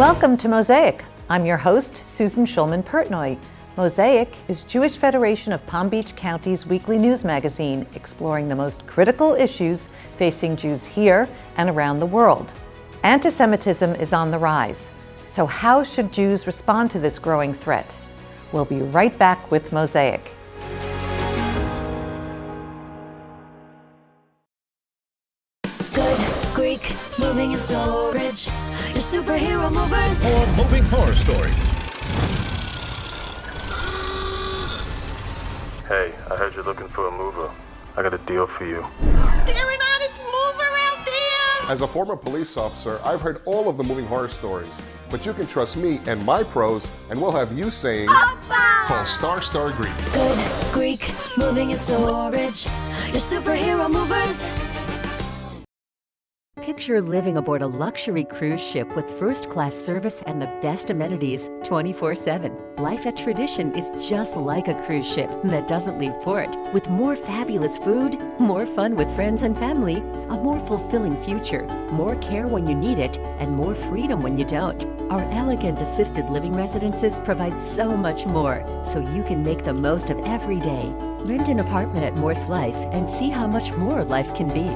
Welcome to Mosaic. I'm your host, Susan Schulman-Pertnoy. Mosaic is Jewish Federation of Palm Beach County's weekly news magazine exploring the most critical issues facing Jews here and around the world. Antisemitism is on the rise. So how should Jews respond to this growing threat? We'll be right back with Mosaic. Good Greek moving and storage. Your superhero movers. Or moving horror stories. Hey, I heard you're looking for a mover. I got a deal for you. There an honest mover out there? As a former police officer, I've heard all of the moving horror stories. But you can trust me and my pros, and we'll have you saying, Opa! call Star Greek. Good Greek moving and storage. Your superhero movers. Picture living aboard a luxury cruise ship with first-class service and the best amenities 24/7. Life at Tradition is just like a cruise ship that doesn't leave port. With more fabulous food, more fun with friends and family, a more fulfilling future, more care when you need it, and more freedom when you don't. Our elegant assisted living residences provide so much more, so you can make the most of every day. Rent an apartment at Morse Life and see how much more life can be.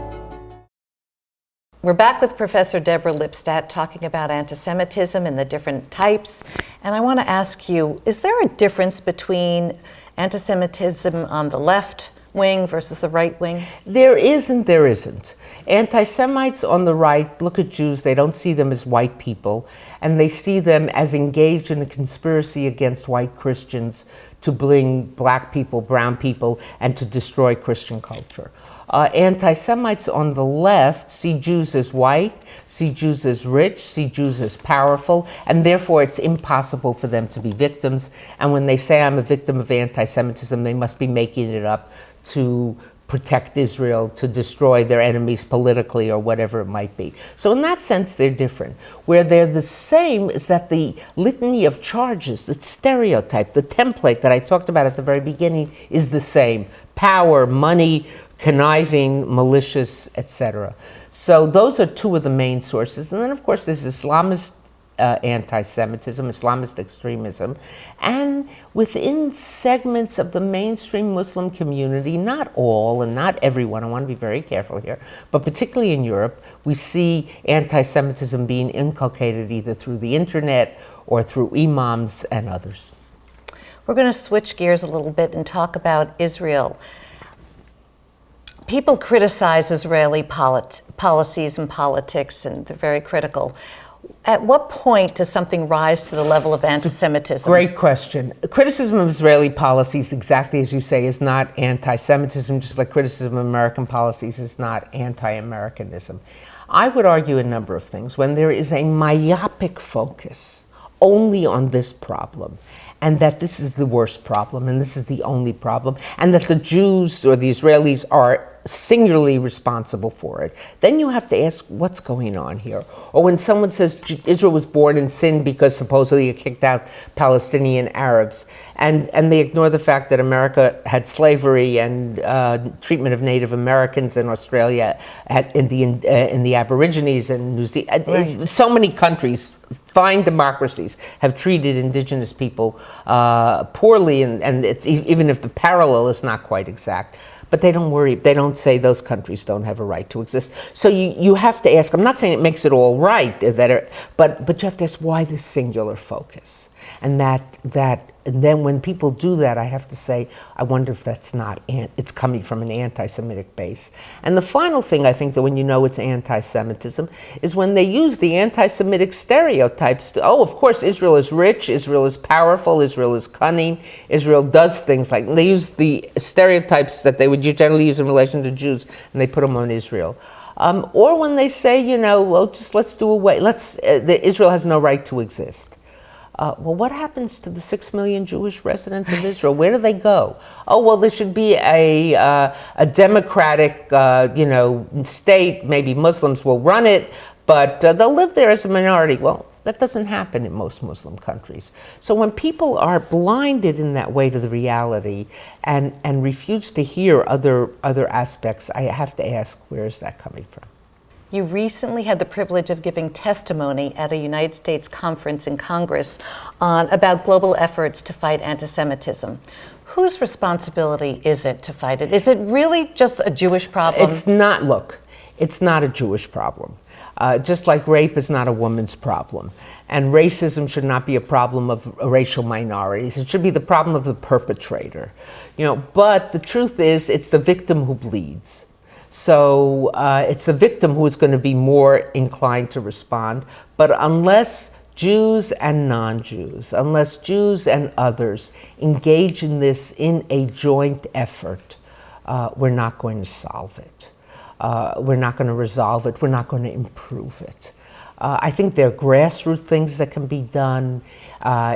We're back with Professor Deborah Lipstadt talking about anti-Semitism and the different types. And I want to ask you, is there a difference between anti-Semitism on the left wing versus the right wing? There is and there isn't. Anti-Semites on the right look at Jews, they don't see them as white people, and they see them as engaged in a conspiracy against white Christians to bring black people, brown people, and to destroy Christian culture. Anti-Semites on the left see Jews as white, see Jews as rich, see Jews as powerful, and therefore it's impossible for them to be victims. And when they say I'm a victim of anti-Semitism, they must be making it up to protect Israel, to destroy their enemies politically or whatever it might be. So in that sense, they're different. Where they're the same is that the litany of charges, the stereotype, the template that I talked about at the very beginning is the same. Power, money, conniving, malicious, etc. So those are two of the main sources. And then, of course, there's Islamist anti-Semitism, Islamist extremism, and within segments of the mainstream Muslim community, not all and not everyone, I want to be very careful here, but particularly in Europe, we see anti-Semitism being inculcated either through the internet or through imams and others. We're going to switch gears a little bit and talk about Israel. People criticize Israeli policies and politics, and they're very critical. At what point does something rise to the level of anti-Semitism? Great question. Criticism of Israeli policies, exactly as you say, is not anti-Semitism, just like criticism of American policies is not anti-Americanism. I would argue a number of things. When there is a myopic focus only on this problem, and that this is the worst problem, and this is the only problem, and that the Jews or the Israelis are singularly responsible for it, then you have to ask what's going on here. Or when someone says Israel was born in sin because supposedly it kicked out Palestinian Arabs, and they ignore the fact that America had slavery and treatment of Native Americans in Australia, in the Aborigines and New Zealand. Right. So many countries, fine democracies, have treated indigenous people poorly, and it's, even if the parallel is not quite exact. But they don't worry, they don't say those countries don't have a right to exist. So you have to ask, I'm not saying it makes it all right, but you have to ask why this singular focus? And and then when people do that, I have to say, I wonder if that's not, it's coming from an anti-Semitic base. And the final thing I think that when you know it's anti-Semitism is when they use the anti-Semitic stereotypes to, oh, of course, Israel is rich, Israel is powerful, Israel is cunning, Israel does things like, they use the stereotypes that they would generally use in relation to Jews, and they put them on Israel. Or when they say, well, just let's do away, Israel has no right to exist. Well, what happens to the 6 million Jewish residents of Israel? Where do they go? Oh, well, there should be a democratic, state. Maybe Muslims will run it, but they'll live there as a minority. Well, that doesn't happen in most Muslim countries. So when people are blinded in that way to the reality and refuse to hear other aspects, I have to ask, where is that coming from? You recently had the privilege of giving testimony at a United States conference in Congress about global efforts to fight anti-Semitism. Whose responsibility is it to fight it? Is it really just a Jewish problem? It's not, look, it's not a Jewish problem. Just like rape is not a woman's problem. And racism should not be a problem of racial minorities. It should be the problem of the perpetrator. But the truth is, it's the victim who bleeds. So it's the victim who is going to be more inclined to respond. But unless Jews and non-Jews, unless Jews and others engage in this in a joint effort, we're not going to solve it. We're not going to resolve it. We're not going to improve it. I think there are grassroots things that can be done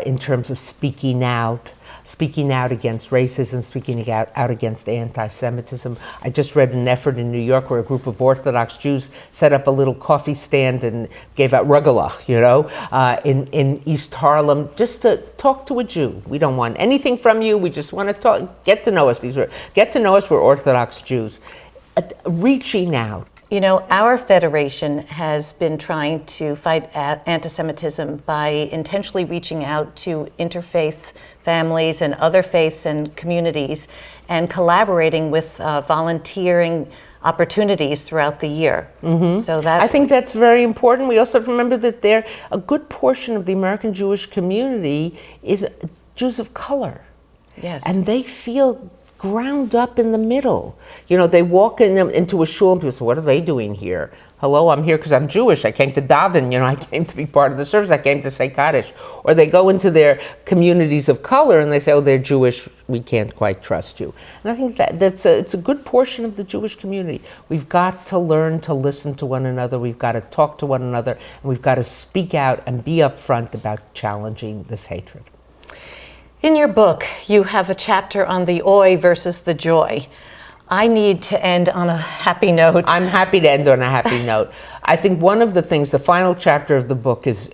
in terms of speaking out against racism, speaking out against anti-Semitism. I just read an effort in New York where a group of Orthodox Jews set up a little coffee stand and gave out rugelach, in East Harlem, just to talk to a Jew. We don't want anything from you. We just want to talk, get to know us. Get to know us. We're Orthodox Jews. Reaching out. Our federation has been trying to fight anti-Semitism by intentionally reaching out to interfaith families and other faiths and communities and collaborating with volunteering opportunities throughout the year. Mm-hmm. So that I think that's very important. We also have to remember that a good portion of the American Jewish community is Jews of color. Yes. And they feel ground up in the middle. They walk into a shul and people say, what are they doing here? Hello, I'm here because I'm Jewish. I came to daven, I came to be part of the service. I came to say Kaddish. Or they go into their communities of color and they say, oh, they're Jewish. We can't quite trust you. And I think it's a good portion of the Jewish community. We've got to learn to listen to one another. We've got to talk to one another. And we've got to speak out and be upfront about challenging this hatred. In your book, you have a chapter on the oi versus the joy. I need to end on a happy note. I'm happy to end on a happy note. I think one of the things, the final chapter of the book is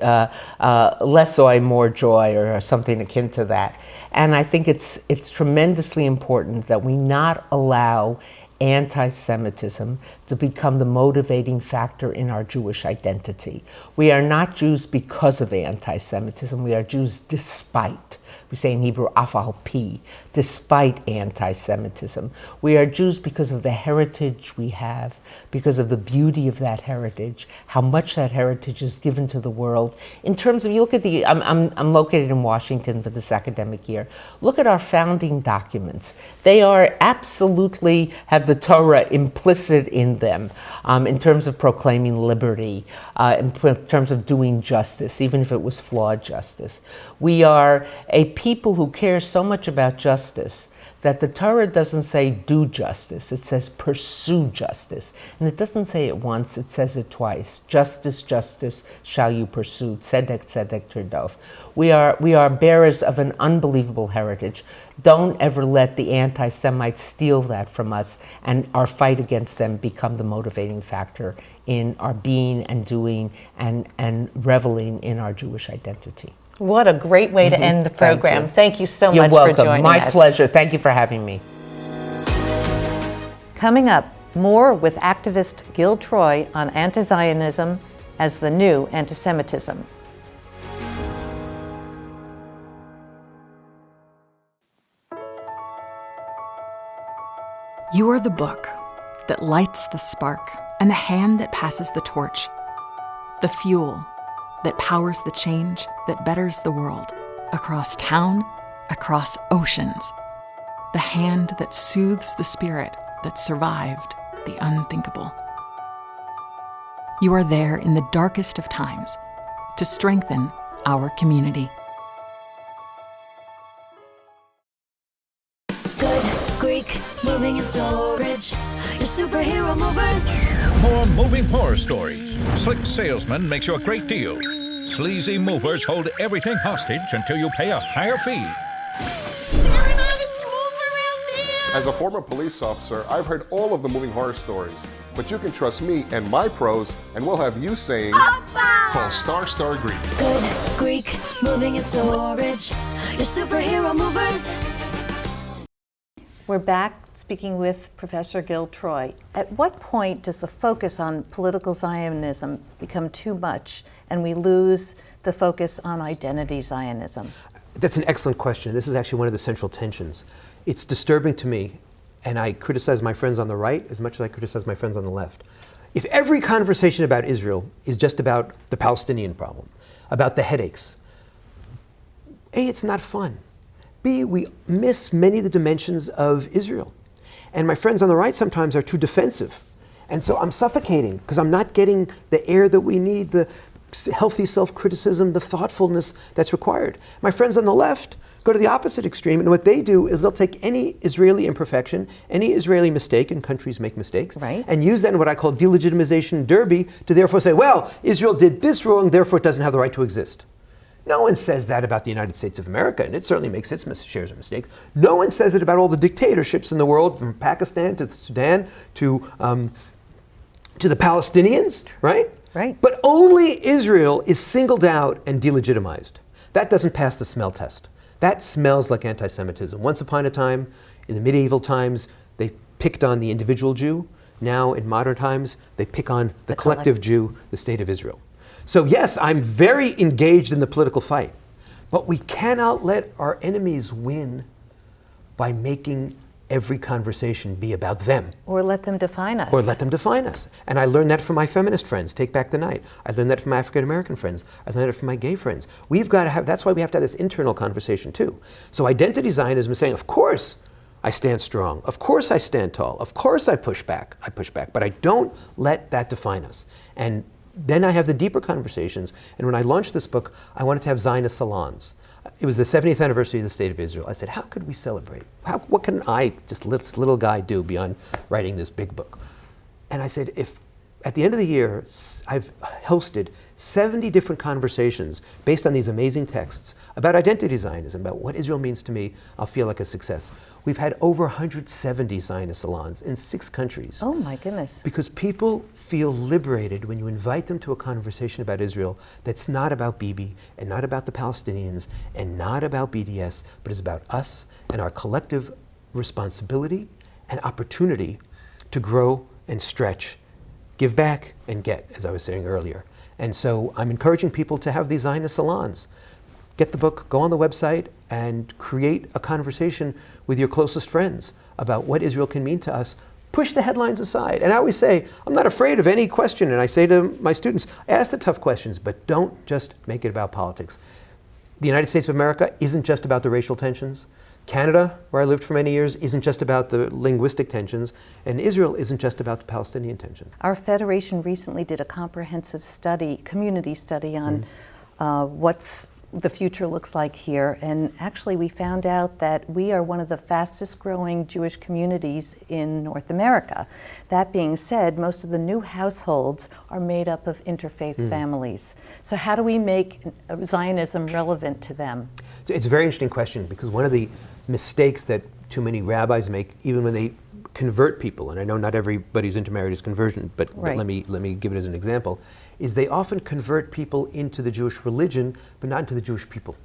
less oi, more joy, or something akin to that. And I think it's tremendously important that we not allow anti-Semitism to become the motivating factor in our Jewish identity. We are not Jews because of anti-Semitism. We are Jews despite. We say in Hebrew, af al pi, despite anti-Semitism. We are Jews because of the heritage we have, because of the beauty of that heritage, how much that heritage is given to the world. In terms of, you look at I'm located in Washington for this academic year. Look at our founding documents. They are absolutely, have the Torah implicit in them, in terms of proclaiming liberty, in terms of doing justice, even if it was flawed justice. We are a people who care so much about justice that the Torah doesn't say do justice, it says pursue justice. And it doesn't say it once, it says it twice. Justice, justice shall you pursue. Tzedek, tzedek tirdof. We are bearers of an unbelievable heritage. Don't ever let the anti-Semites steal that from us and our fight against them become the motivating factor in our being and doing and reveling in our Jewish identity. What a great way to end the program. Thank you so You're much welcome. for joining us. My pleasure. Thank you for having me. Coming up, more with activist Gil Troy on anti-Zionism as the new anti-Semitism. You are the book that lights the spark and the hand that passes the torch, the fuel that powers the change that betters the world across town, across oceans, the hand that soothes the spirit that survived the unthinkable. You are there in the darkest of times to strengthen our community. Good Greek moving and storage. Your superhero movers. More moving horror stories. Slick salesman makes you a great deal. Sleazy movers hold everything hostage until you pay a higher fee. Is there an honest mover out there? As a former police officer, I've heard all of the moving horror stories. But you can trust me and my pros, and we'll have you saying, Opa! call Star Greek. Good Greek moving and storage. Your superhero movers. We're back speaking with Professor Gil Troy. At what point does the focus on political Zionism become too much and we lose the focus on identity Zionism? That's an excellent question. This is actually one of the central tensions. It's disturbing to me, and I criticize my friends on the right as much as I criticize my friends on the left. If every conversation about Israel is just about the Palestinian problem, about the headaches, A, it's not fun. B, we miss many of the dimensions of Israel. And my friends on the right sometimes are too defensive. And so I'm suffocating because I'm not getting the air that we need, the healthy self-criticism, the thoughtfulness that's required. My friends on the left go to the opposite extreme, and what they do is they'll take any Israeli imperfection, any Israeli mistake, and countries make mistakes, right, and use that in what I call delegitimization derby to therefore say, well, Israel did this wrong, therefore it doesn't have the right to exist. No one says that about the United States of America, and it certainly makes its shares of mistakes. No one says it about all the dictatorships in the world, from Pakistan to Sudan to the Palestinians, right? Right. But only Israel is singled out and delegitimized. That doesn't pass the smell test. That smells like anti-Semitism. Once upon a time, in the medieval times, they picked on the individual Jew. Now, in modern times, they pick on the collective Jew, the state of Israel. So yes, I'm very engaged in the political fight, but we cannot let our enemies win by making every conversation be about them. Or let them define us. Or let them define us. And I learned that from my feminist friends, Take Back the Night. I learned that from my African American friends. I learned it from my gay friends. We've got to have, that's why we have to have this internal conversation too. So identity Zionism is saying, of course I stand strong. Of course I stand tall. Of course I push back, but I don't let that define us. And then I have the deeper conversations. And when I launched this book, I wanted to have Zionist salons. It was the 70th anniversary of the State of Israel. I said, how could we celebrate? What can I, just this little guy, do beyond writing this big book? And I said, if at the end of the year, I've hosted 70 different conversations based on these amazing texts about identity Zionism, about what Israel means to me, I'll feel like a success. We've had over 170 Zionist salons in 6 countries. Oh my goodness. Because people feel liberated when you invite them to a conversation about Israel that's not about Bibi and not about the Palestinians and not about BDS, but is about us and our collective responsibility and opportunity to grow and stretch, give back and get, as I was saying earlier. And so I'm encouraging people to have these Zionist salons. Get the book, go on the website, and create a conversation with your closest friends about what Israel can mean to us. Push the headlines aside. And I always say, I'm not afraid of any question. And I say to my students, ask the tough questions, but don't just make it about politics. The United States of America isn't just about the racial tensions. Canada, where I lived for many years, isn't just about the linguistic tensions, and Israel isn't just about the Palestinian tension. Our federation recently did a comprehensive study, community study on what's the future looks like here, and actually we found out that we are one of the fastest growing Jewish communities in North America. That being said, most of the new households are made up of interfaith families. So how do we make Zionism relevant to them? It's a very interesting question, because one of the mistakes that too many rabbis make, even when they convert people, and I know not everybody's intermarried is conversion, but let me give it as an example, is they often convert people into the Jewish religion, but not into the Jewish people.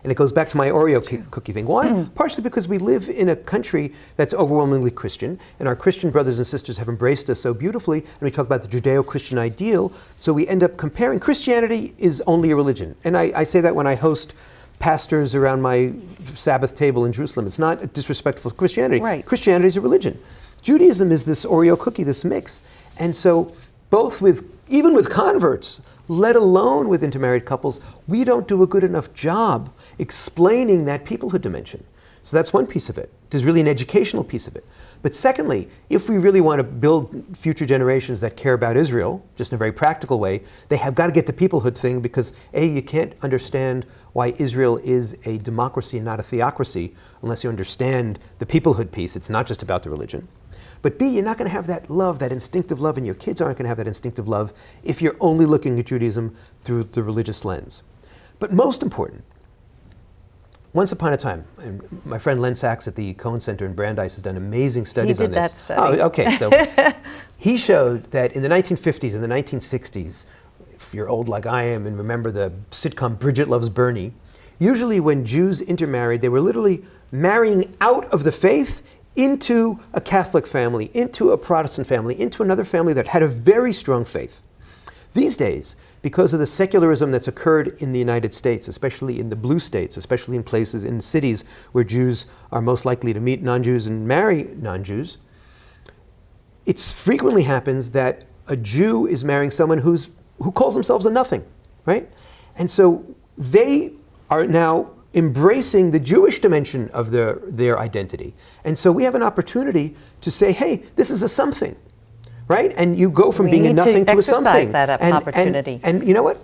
And it goes back to my Oreo cookie thing. Why? Partially because we live in a country that's overwhelmingly Christian, and our Christian brothers and sisters have embraced us so beautifully, and we talk about the Judeo-Christian ideal, so we end up comparing. Christianity is only a religion. And I say that when I host pastors around my Sabbath table in Jerusalem. It's not disrespectful to Christianity. Right. Christianity is a religion. Judaism is this Oreo cookie, this mix. And so even with converts, let alone with intermarried couples, we don't do a good enough job explaining that peoplehood dimension. So that's one piece of it. There's really an educational piece of it. But secondly, if we really want to build future generations that care about Israel, just in a very practical way, they have got to get the peoplehood thing, because A, you can't understand why Israel is a democracy and not a theocracy unless you understand the peoplehood piece. It's not just about the religion. But B, you're not going to have that love, that instinctive love, and your kids aren't going to have that instinctive love if you're only looking at Judaism through the religious lens. But most important, once upon a time, and my friend Len Sachs at the Cohen Center in Brandeis has done amazing studies on this. He did that study. Oh, okay. So he showed that in the 1950s and the 1960s, if you're old like I am and remember the sitcom Bridget Loves Bernie, usually when Jews intermarried, they were literally marrying out of the faith into a Catholic family, into a Protestant family, into another family that had a very strong faith. These days, because of the secularism that's occurred in the United States, especially in the blue states, especially in places, in cities where Jews are most likely to meet non-Jews and marry non-Jews, it frequently happens that a Jew is marrying someone who calls themselves a nothing, right? And so they are now embracing the Jewish dimension of their identity. And so we have an opportunity to say, hey, this is a something, right? And you go from being a nothing to a something. We need to exercise that opportunity. And you know what?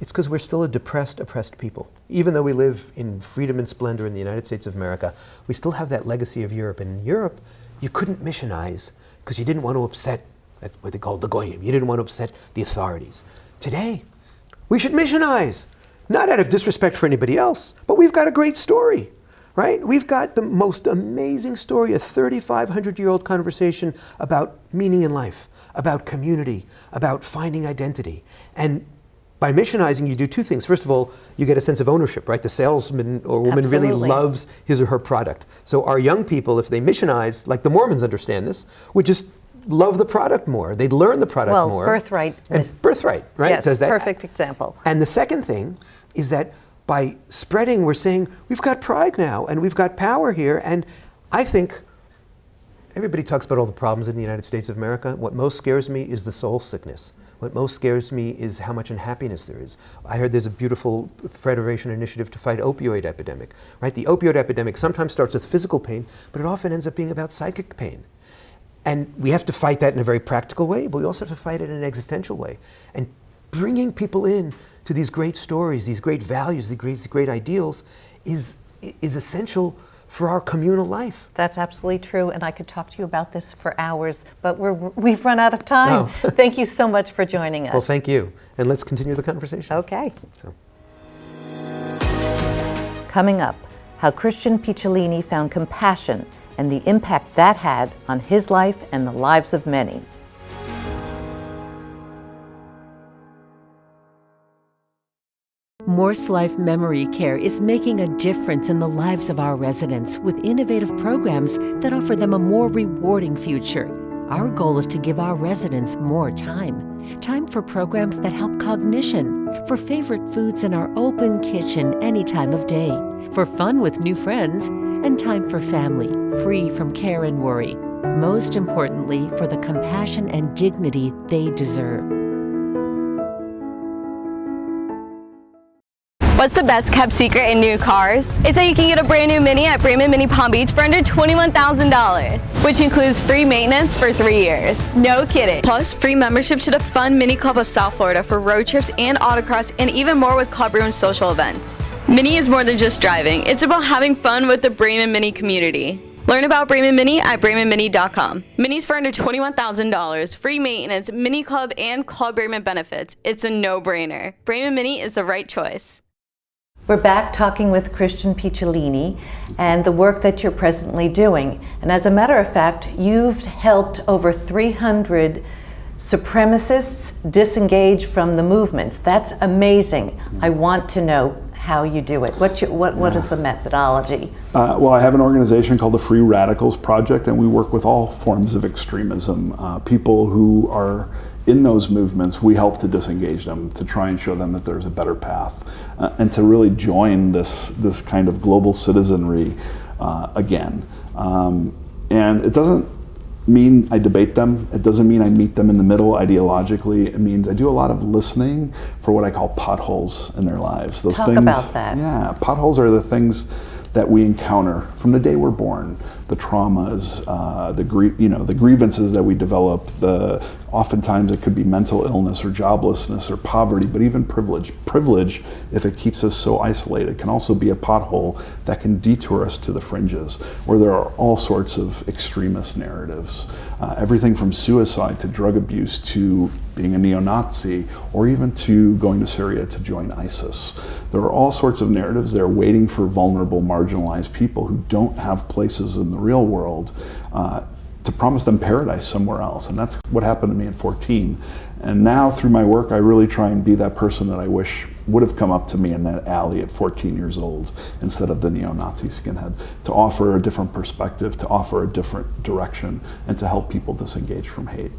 It's because we're still a depressed, oppressed people. Even though we live in freedom and splendor in the United States of America, we still have that legacy of Europe. And in Europe, you couldn't missionize because you didn't want to upset what they called the goyim. You didn't want to upset the authorities. Today, we should missionize. Not out of disrespect for anybody else, but we've got a great story, right? We've got the most amazing story, a 3,500-year-old conversation about meaning in life, about community, about finding identity. And by missionizing, you do two things. First of all, you get a sense of ownership, right? The salesman or woman Absolutely. really loves his or her product. So our young people, if they missionize, like the Mormons understand this, would just love the product more. They'd learn the product more. Birthright. And birthright, right? Yes, Does that. perfect example. And the second thing is that by spreading, we're saying, we've got pride now, and we've got power here, and I think everybody talks about all the problems in the United States of America. What most scares me is the soul sickness. What most scares me is how much unhappiness there is. I heard there's a beautiful Federation initiative to fight opioid epidemic, right? The opioid epidemic sometimes starts with physical pain, but it often ends up being about psychic pain. And we have to fight that in a very practical way, but we also have to fight it in an existential way. And bringing people in to these great stories, these great values, these great ideals is essential for our communal life. That's absolutely true, and I could talk to you about this for hours, but we've run out of time. Oh. Thank you so much for joining us. Well, thank you, and let's continue the conversation. Okay. Coming up, how Christian Picciolini found compassion and the impact that had on his life and the lives of many. Morse Life Memory Care is making a difference in the lives of our residents with innovative programs that offer them a more rewarding future. Our goal is to give our residents more time. Time for programs that help cognition, for favorite foods in our open kitchen any time of day, for fun with new friends, and time for family, free from care and worry. Most importantly, for the compassion and dignity they deserve. What's the best kept secret in new cars? It's that you can get a brand new Mini at Braman Mini Palm Beach for under $21,000, which includes free maintenance for 3 years. No kidding. Plus, free membership to the Fun Mini Club of South Florida for road trips and autocross, and even more with club room social events. Mini is more than just driving. It's about having fun with the Braman Mini community. Learn about Braman Mini at BramanMini.com. Minis for under $21,000, free maintenance, Mini Club, and Club Braman benefits. It's a no-brainer. Braman Mini is the right choice. We're back talking with Christian Picciolini and the work that you're presently doing. And as a matter of fact, you've helped over 300 supremacists disengage from the movements. That's amazing. I want to know how you do it. What is the methodology? Well, I have an organization called the Free Radicals Project, and we work with all forms of extremism. People who are in those movements, we help to disengage them, to try and show them that there's a better path, and to really join this kind of global citizenry again. And it doesn't mean I debate them. It doesn't mean I meet them in the middle ideologically. It means I do a lot of listening for what I call potholes in their lives. Those Talk things, about that. Yeah, potholes are the things that we encounter from the day we're born, the traumas, the grievances that we develop. Oftentimes it could be mental illness or joblessness or poverty, but even privilege. Privilege, if it keeps us so isolated, can also be a pothole that can detour us to the fringes, where there are all sorts of extremist narratives. Everything from suicide to drug abuse to being a neo-Nazi, or even to going to Syria to join ISIS. There are all sorts of narratives there waiting for vulnerable, marginalized people who don't have places in the real world to promise them paradise somewhere else. And that's what happened to me at 14. And now through my work, I really try and be that person that I wish would have come up to me in that alley at 14 years old instead of the neo-Nazi skinhead, to offer a different perspective, to offer a different direction, and to help people disengage from hate.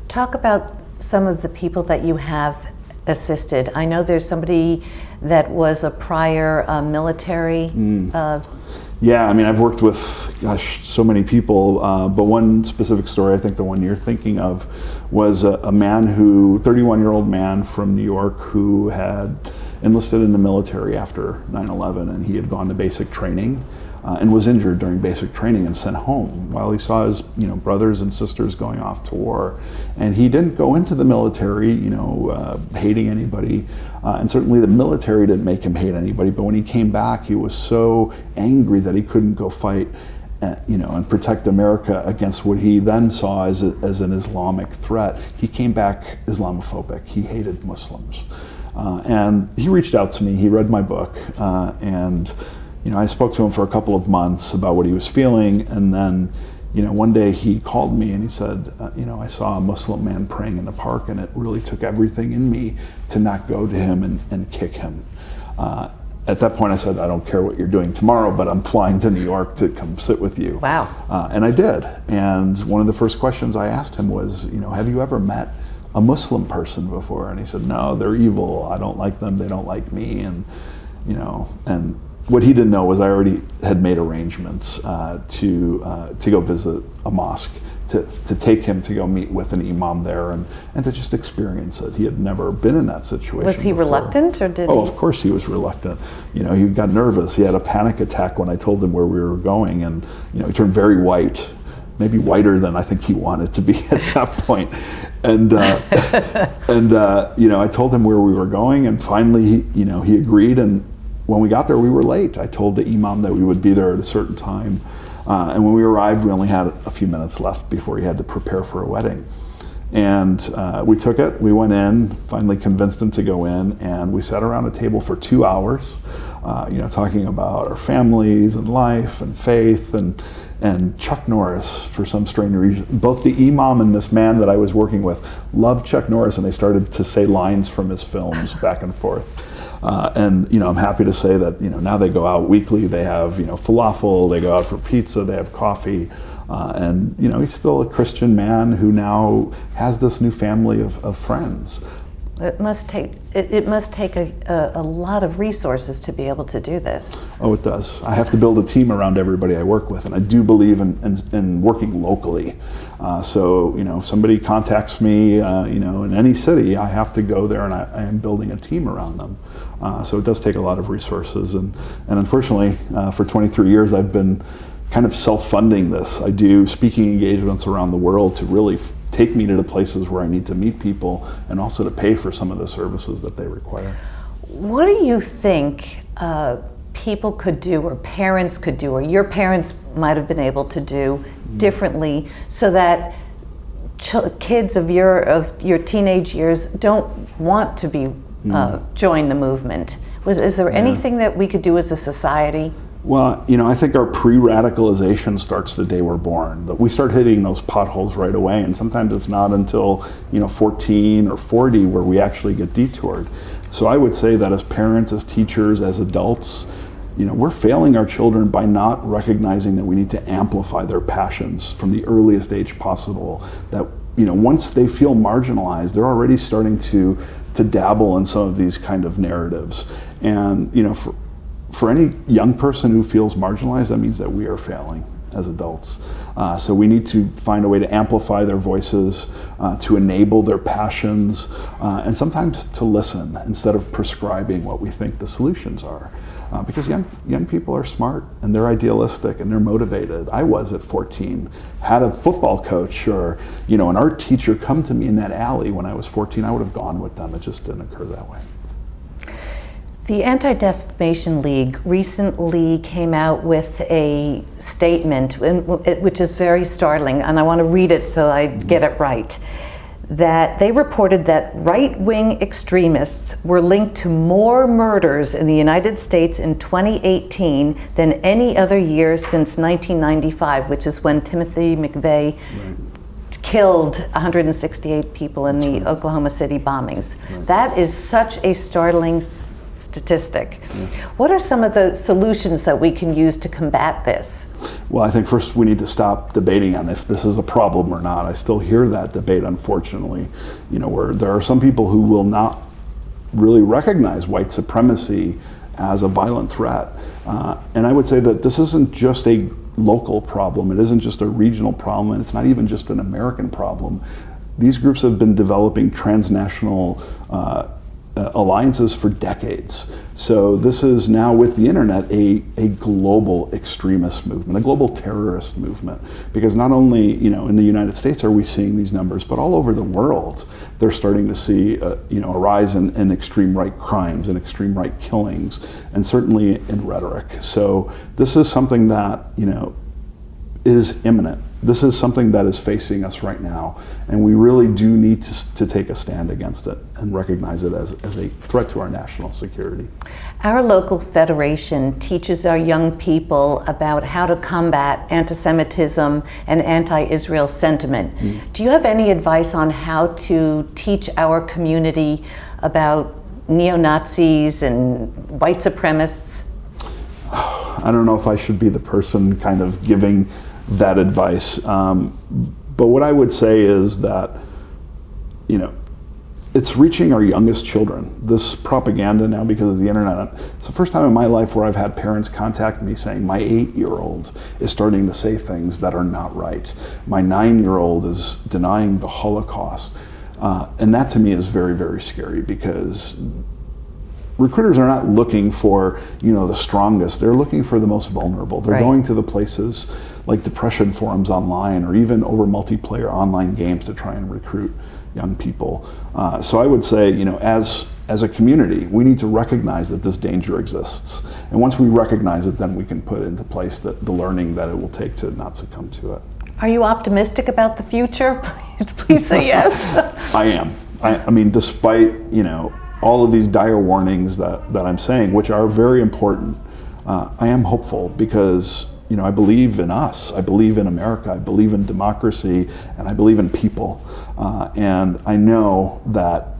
Talk about some of the people that you have assisted. I know there's somebody that was a prior military. Yeah, I mean, I've worked with, so many people, but one specific story, I think the one you're thinking of, was a man 31-year-old man from New York who had enlisted in the military after 9/11, and he had gone to basic training and was injured during basic training and sent home while he saw his brothers and sisters going off to war. And he didn't go into the military hating anybody, and certainly the military didn't make him hate anybody, but when he came back he was so angry that he couldn't go fight and protect America against what he then saw as an Islamic threat. He came back Islamophobic. He hated Muslims. And he reached out to me, he read my book, and I spoke to him for a couple of months about what he was feeling, and then one day he called me and he said, I saw a Muslim man praying in the park, and it really took everything in me to not go to him and kick him. At that point I said, I don't care what you're doing tomorrow, but I'm flying to New York to come sit with you. Wow. And I did. And one of the first questions I asked him was, have you ever met a Muslim person before? And he said, no, they're evil. I don't like them. They don't like me. And what he didn't know was I already had made arrangements to go visit a mosque, to take him to go meet with an imam there and to just experience it. He had never been in that situation. Was he before. reluctant, or did he? Oh, of course he was reluctant. He got nervous. He had a panic attack when I told him where we were going, and he turned very white, maybe whiter than I think he wanted to be at that point. And I told him where we were going, and finally he agreed. And when we got there, we were late. I told the imam that we would be there at a certain time. And when we arrived, we only had a few minutes left before he had to prepare for a wedding. And we took it, we went in, finally convinced him to go in, and we sat around a table for 2 hours, talking about our families and life and faith and Chuck Norris, for some strange reason. Both the imam and this man that I was working with loved Chuck Norris, and they started to say lines from his films back and forth. I'm happy to say that now they go out weekly. They have falafel. They go out for pizza. They have coffee, and he's still a Christian man who now has this new family of friends. It must take a lot of resources to be able to do this. Oh, it does. I have to build a team around everybody I work with, and I do believe in working locally. So if somebody contacts me, in any city, I have to go there, and I am building a team around them. So it does take a lot of resources, and unfortunately, for 23 years, I've been kind of self-funding this. I do speaking engagements around the world to really take me to the places where I need to meet people, and also to pay for some of the services that they require. What do you think people could do, or parents could do, or your parents might have been able to do differently, so that kids of your teenage years don't want to be join the movement? Is there anything that we could do as a society? Well, I think our pre-radicalization starts the day we're born. That we start hitting those potholes right away, and sometimes it's not until 14 or 40 where we actually get detoured. So I would say that as parents, as teachers, as adults, we're failing our children by not recognizing that we need to amplify their passions from the earliest age possible. That once they feel marginalized, they're already starting to dabble in some of these kind of narratives. And for any young person who feels marginalized, that means that we are failing as adults. So we need to find a way to amplify their voices, to enable their passions, and sometimes to listen instead of prescribing what we think the solutions are. Because young people are smart, and they're idealistic, and they're motivated. I was at 14, had a football coach or an art teacher come to me in that alley when I was 14, I would have gone with them. It just didn't occur that way. The Anti-Defamation League recently came out with a statement, which is very startling, and I want to read it so I get it right. that they reported that right-wing extremists were linked to more murders in the United States in 2018 than any other year since 1995, which is when Timothy McVeigh killed 168 people in the Oklahoma City bombings. That is such a startling statistic. What are some of the solutions that we can use to combat this? Well, I think first we need to stop debating on if this is a problem or not. I still hear that debate, unfortunately, where there are some people who will not really recognize white supremacy as a violent threat. And I would say that this isn't just a local problem, it isn't just a regional problem, and it's not even just an American problem. These groups have been developing transnational alliances for decades. So this is now, with the internet, a global extremist movement, a global terrorist movement. Because not only in the United States are we seeing these numbers, but all over the world they're starting to see a rise in extreme right crimes and extreme right killings, and certainly in rhetoric. So this is something that is imminent. This is something that is facing us right now, and we really do need to take a stand against it and recognize it as a threat to our national security. Our local federation teaches our young people about how to combat anti-Semitism and anti-Israel sentiment. Do you have any advice on how to teach our community about neo-Nazis and white supremacists? I don't know if I should be the person kind of giving that advice. But what I would say is that, it's reaching our youngest children. This propaganda now, because of the internet, it's the first time in my life where I've had parents contact me saying, my 8-year-old is starting to say things that are not right. My 9-year-old is denying the Holocaust. And that to me is very, very scary, because recruiters are not looking for, the strongest. They're looking for the most vulnerable. They're going to the places like depression forums online, or even over multiplayer online games to try and recruit young people. So I would say, as a community, we need to recognize that this danger exists. And once we recognize it, then we can put into place the learning that it will take to not succumb to it. Are you optimistic about the future? Please say yes. I am. I mean, despite, all of these dire warnings that I'm saying, which are very important, I am hopeful, because I believe in us, I believe in America, I believe in democracy, and I believe in people. And I know that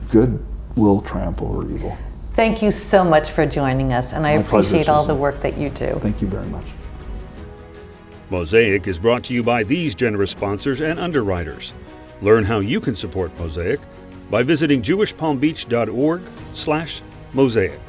good will triumph over evil. Thank you so much for joining us, and I appreciate all the work that you do. Thank you very much. Mosaic is brought to you by these generous sponsors and underwriters. Learn how you can support Mosaic by visiting jewishpalmbeach.org/mosaic.